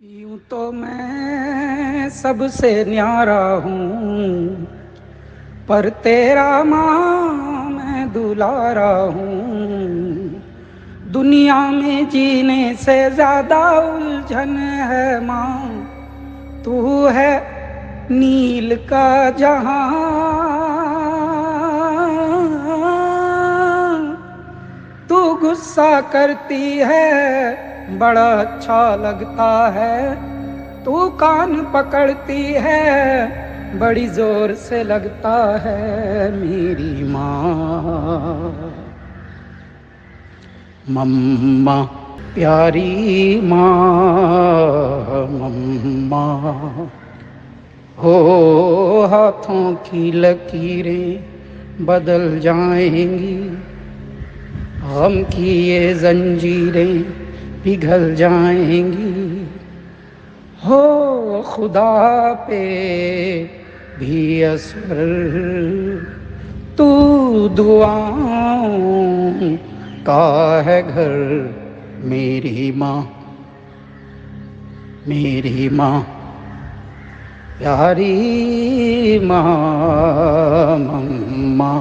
यूं तो मैं सबसे न्यारा हूँ, पर तेरा माँ मैं दुलारा हूँ। दुनिया में जीने से ज्यादा उलझन है माँ, तू है नील का जहां। तू गुस्सा करती है बड़ा अच्छा लगता है, तू कान पकड़ती है बड़ी जोर से लगता है मेरी माँ। मम्मा प्यारी माँ, मम्मा हो हाथों की लकीरें बदल जाएंगी, गम की ये जंजीरें पिघल जाएंगी। हो खुदा पे भी असर, तू दुआओं का है घर मेरी माँ। मेरी माँ प्यारी माँ, मम्मा।